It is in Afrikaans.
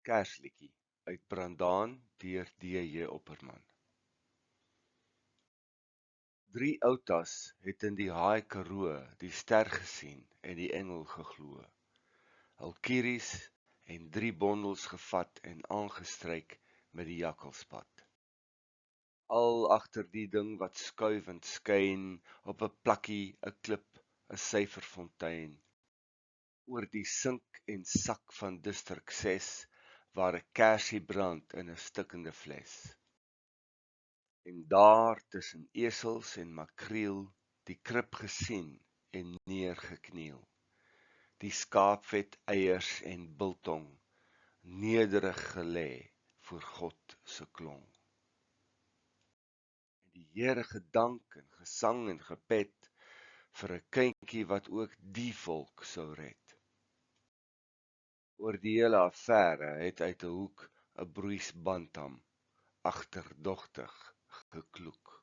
Kersliedjie uit Brandaan deur D.J. Opperman. 3 outas het in die Haai Karoo die ster gesien en die engel geglo. Hul kieries en 3 bondels gevat en aangestryk met die jakkalspad. Al agter die ding wat skuivend skyn, op 'n plakkie, 'n klip, 'n syferfontein. Oor die sink en sak van distrik 6, waar 'n kersie brand in 'n stikkende fles. En daar tussen esels en makreel, die krib gesien en neergekniel. Die skaapvet, eiers en biltong, nederig gelê voor God se klong. En die Here gedank en gesang en gebed, vir 'n kindjie wat ook die volk sou red. Oor die hele affære het uit 'n hoek 'n broeisbantam agterdogtig gekloek.